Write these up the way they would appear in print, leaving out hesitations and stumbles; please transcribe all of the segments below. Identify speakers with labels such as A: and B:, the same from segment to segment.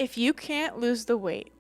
A: If you can't lose the weight,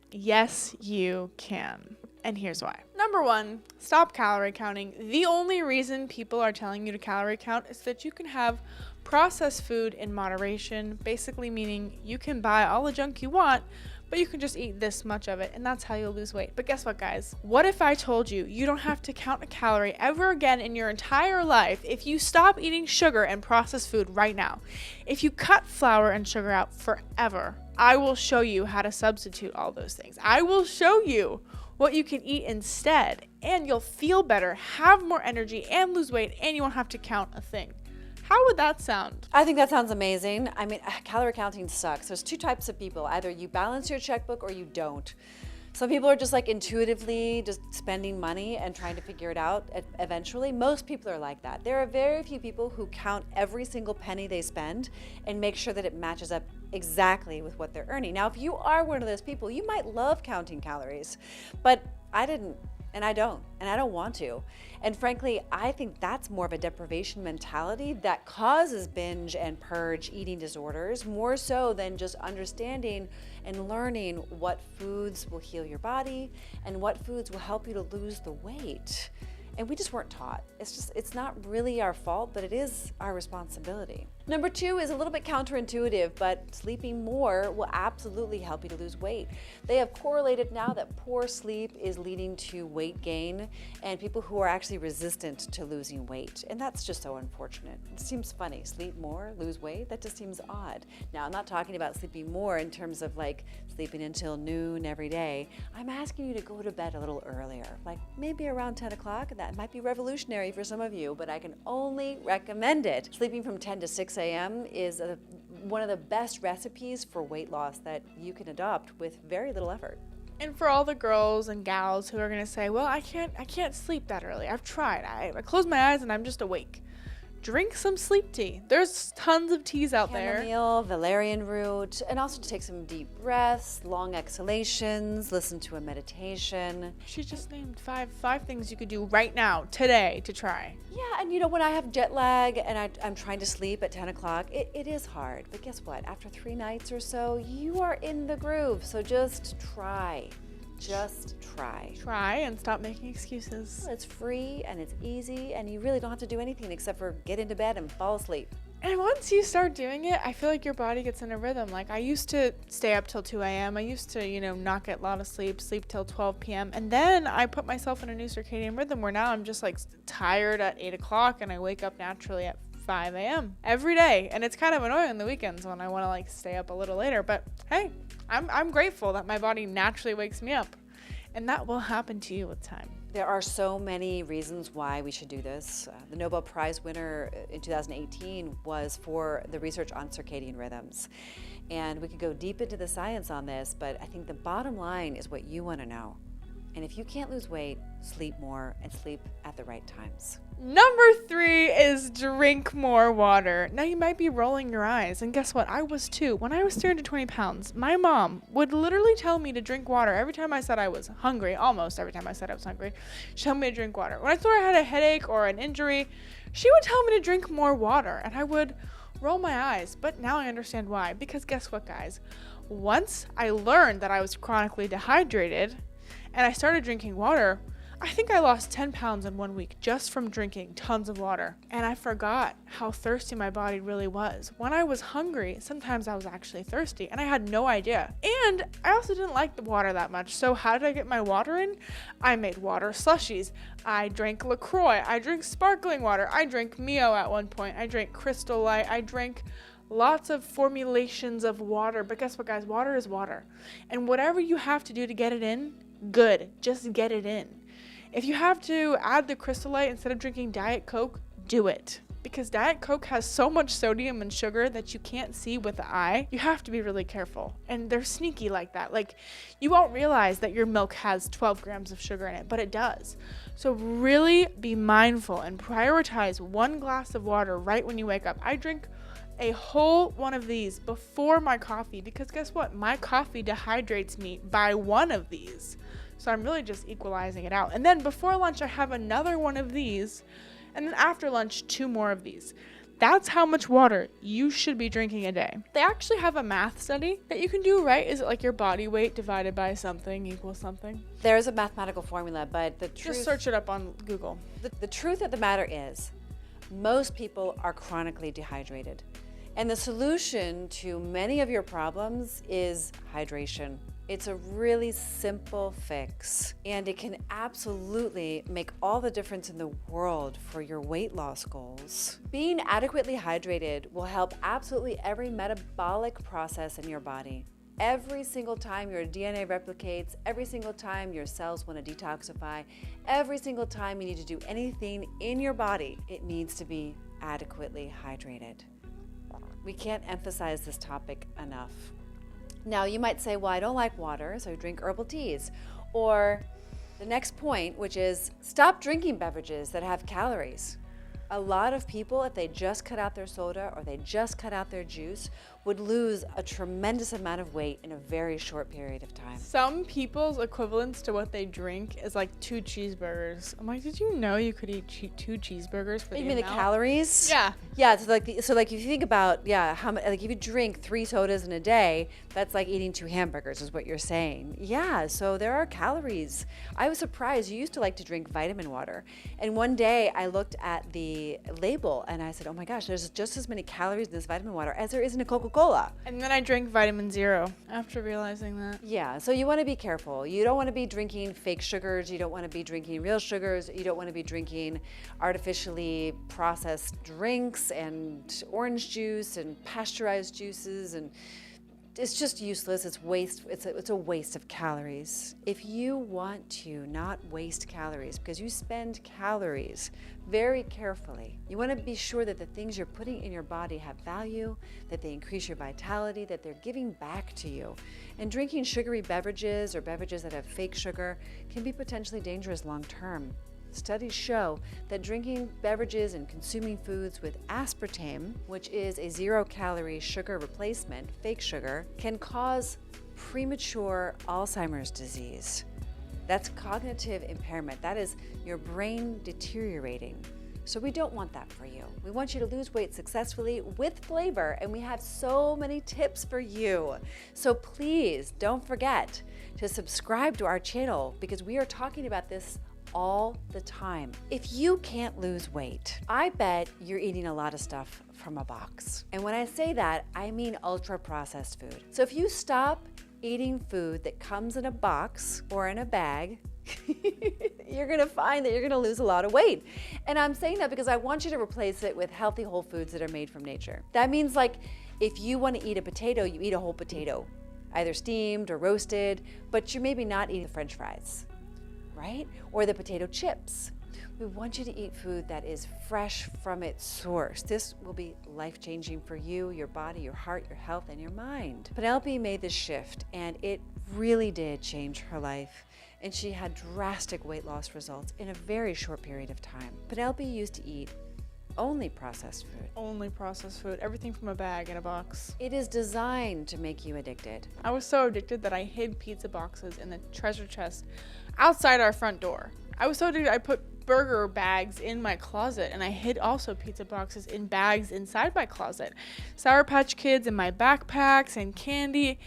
A: yes, you can. And here's why. Number 1, stop calorie counting. The only reason people are telling you to calorie count is that you can have processed food in moderation, basically meaning you can buy all the junk you want, but you can just eat this much of it, and that's how you'll lose weight. But guess what, guys? What if I told you you don't have to count a calorie ever again in your entire life if you stop eating sugar and processed food right now? If you cut flour and sugar out forever, I will show you how to substitute all those things. I will show you what you can eat instead, and you'll feel better, have more energy, and lose weight, and you won't have to count a thing. How would that sound?
B: I think that sounds amazing. I mean, calorie counting sucks. There's 2 types of people. Either you balance your checkbook or you don't. Some people are just like intuitively just spending money and trying to figure it out eventually. Most people are like that. There are very few people who count every single penny they spend and make sure that it matches up exactly with what they're earning. Now, if you are one of those people, you might love counting calories, but I didn't. And I don't want to. And frankly, I think that's more of a deprivation mentality that causes binge and purge eating disorders, more so than just understanding and learning what foods will heal your body and what foods will help you to lose the weight. And we just weren't taught. It's not really our fault, but it is our responsibility. Number 2 is a little bit counterintuitive, but sleeping more will absolutely help you to lose weight. They have correlated now that poor sleep is leading to weight gain and people who are actually resistant to losing weight. And that's just so unfortunate. It seems funny, sleep more, lose weight? That just seems odd. Now, I'm not talking about sleeping more in terms of like sleeping until noon every day. I'm asking you to go to bed a little earlier, like maybe around 10 o'clock. That might be revolutionary for some of you, but I can only recommend it. Sleeping from 10 to 6 a.m. is one of the best recipes for weight loss that you can adopt with very little effort.
A: And for all the girls and gals who are gonna say, well, I can't sleep that early. I've tried. I close my eyes and I'm just awake. Drink some sleep tea. There's tons of teas out there.
B: Chamomile, valerian root, and also to take some deep breaths, long exhalations, listen to a meditation.
A: She just named five things you could do right now, today, to try.
B: Yeah, and you know, when I have jet lag and I'm trying to sleep at 10 o'clock, it is hard. But guess what? After 3 nights or so, you are in the groove. So just try. Just try.
A: Try and stop making excuses.
B: Well, it's free and it's easy and you really don't have to do anything except for get into bed and fall asleep.
A: And once you start doing it, I feel like your body gets in a rhythm. Like I used to stay up till 2 a.m. I used to, not get a lot of sleep till 12 p.m. And then I put myself in a new circadian rhythm where now I'm just like tired at 8 o'clock and I wake up naturally at 5 a.m. every day. And it's kind of annoying on the weekends when I want to like stay up a little later. But hey, I'm grateful that my body naturally wakes me up. And that will happen to you with time.
B: There are so many reasons why we should do this. The Nobel Prize winner in 2018 was for the research on circadian rhythms. And we could go deep into the science on this, but I think the bottom line is what you want to know. And if you can't lose weight, sleep more and sleep at the right times.
A: Number 3 is drink more water. Now you might be rolling your eyes, and guess what? I was too. When I was 320 pounds, my mom would literally tell me to drink water every time I said I was hungry, almost every time I said I was hungry. She told me to drink water. When I thought I had a headache or an injury, she would tell me to drink more water, and I would roll my eyes. But now I understand why, because guess what, guys? Once I learned that I was chronically dehydrated, and I started drinking water, I think I lost 10 pounds in 1 week just from drinking tons of water. And I forgot how thirsty my body really was. When I was hungry, sometimes I was actually thirsty and I had no idea. And I also didn't like the water that much. So how did I get my water in? I made water slushies. I drank LaCroix. I drank sparkling water. I drank Mio at one point. I drank Crystal Light. I drank lots of formulations of water. But guess what, guys? Water is water. And whatever you have to do to get it in, good. Just get it in. If you have to add the Crystal Light instead of drinking Diet Coke, do it. Because Diet Coke has so much sodium and sugar that you can't see with the eye. You have to be really careful. And they're sneaky like that. Like, you won't realize that your milk has 12 grams of sugar in it, but it does. So really be mindful and prioritize 1 glass of water right when you wake up. I drink a whole one of these before my coffee because guess what? My coffee dehydrates me by 1 of these. So I'm really just equalizing it out. And then before lunch, I have another one of these. And then after lunch, 2 more of these. That's how much water you should be drinking a day. They actually have a math study that you can do, right? Is it like your body weight divided by something equals something?
B: There's a mathematical formula, but the truth...
A: Just search it up on Google.
B: The truth of the matter is, most people are chronically dehydrated. And the solution to many of your problems is hydration. It's a really simple fix, and it can absolutely make all the difference in the world for your weight loss goals. Being adequately hydrated will help absolutely every metabolic process in your body. Every single time your DNA replicates, every single time your cells want to detoxify, every single time you need to do anything in your body, it needs to be adequately hydrated. We can't emphasize this topic enough. Now, you might say, well, I don't like water, so I drink herbal teas. Or the next point, which is stop drinking beverages that have calories. A lot of people, if they just cut out their soda or they just cut out their juice, would lose a tremendous amount of weight in a very short period of time.
A: Some people's equivalence to what they drink is like 2 cheeseburgers. I'm like, did you know you could eat 2 cheeseburgers for the amount?
B: You mean the calories?
A: Yeah.
B: Yeah, so like if you think about, how like if you drink 3 sodas in a day, that's like eating 2 hamburgers is what you're saying. Yeah, so there are calories. I was surprised. You used to like to drink vitamin water. And one day I looked at the label and I said, oh my gosh, there's just as many calories in this vitamin water as there is in a Coca-Cola.
A: And then I drank vitamin zero after realizing that.
B: Yeah, so you want to be careful. You don't want to be drinking fake sugars. You don't want to be drinking real sugars. You don't want to be drinking artificially processed drinks and orange juice and pasteurized juices, and it's just useless. It's waste. It's a waste of calories. If you want to not waste calories, because you spend calories very carefully, you want to be sure that the things you're putting in your body have value, that they increase your vitality, that they're giving back to you. And drinking sugary beverages or beverages that have fake sugar can be potentially dangerous long term. Studies show that drinking beverages and consuming foods with aspartame, which is a 0-calorie sugar replacement, fake sugar, can cause premature Alzheimer's disease. That's cognitive impairment. That is your brain deteriorating. So we don't want that for you. We want you to lose weight successfully with flavor, and we have so many tips for you. So please don't forget to subscribe to our channel, because we are talking about this all the time. If you can't lose weight, I bet you're eating a lot of stuff from a box. And when I say that, I mean ultra-processed food. So if you stop eating food that comes in a box or in a bag, you're gonna find that you're gonna lose a lot of weight. And I'm saying that because I want you to replace it with healthy whole foods that are made from nature. That means, like, if you want to eat a potato, you eat a whole potato, either steamed or roasted, but you're maybe not eating the French fries, right? Or the potato chips. We want you to eat food that is fresh from its source. This will be life-changing for you, your body, your heart, your health, and your mind. Penelope made this shift, and it really did change her life. And she had drastic weight loss results in a very short period of time. Penelope used to eat only processed food.
A: Only processed food. Everything from a bag in a box.
B: It is designed to make you addicted.
A: I was so addicted that I hid pizza boxes in the treasure chest outside our front door. I was so addicted I put burger bags in my closet, and I hid also pizza boxes in bags inside my closet. Sour Patch Kids in my backpacks and candy.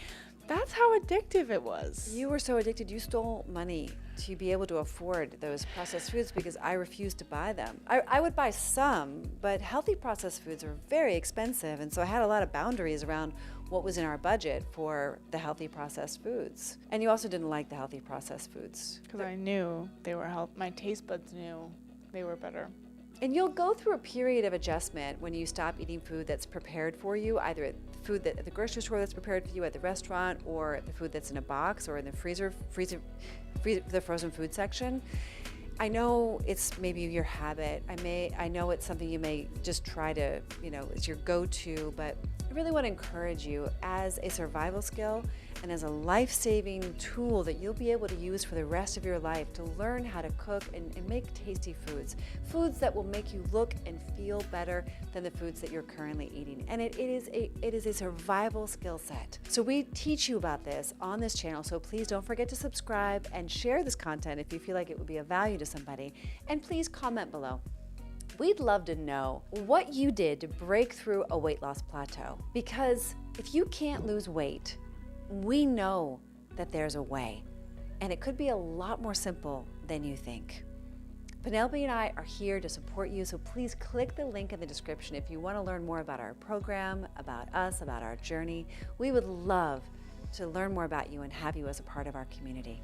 A: That's how addictive it was.
B: You were so addicted, you stole money to be able to afford those processed foods because I refused to buy them. I would buy some, but healthy processed foods are very expensive, and so I had a lot of boundaries around what was in our budget for the healthy processed foods. And you also didn't like the healthy processed foods.
A: Because I knew they were healthy. My taste buds knew they were better.
B: And you'll go through a period of adjustment when you stop eating food that's prepared for you, either food that at the grocery store that's prepared for you, at the restaurant, or the food that's in a box or in the the frozen food section. I know it's maybe your habit. I know it's something you may just try to, it's your go-to, but I really want to encourage you as a survival skill and as a life-saving tool that you'll be able to use for the rest of your life to learn how to cook and make tasty foods that will make you look and feel better than the foods that you're currently eating. And it is a survival skill set. So we teach you about this on this channel, so please don't forget to subscribe and share this content if you feel like it would be of value to somebody. And please comment below. We'd love to know what you did to break through a weight loss plateau. Because if you can't lose weight, we know that there's a way. And it could be a lot more simple than you think. Penelope and I are here to support you, so please click the link in the description if you want to learn more about our program, about us, about our journey. We would love to learn more about you and have you as a part of our community.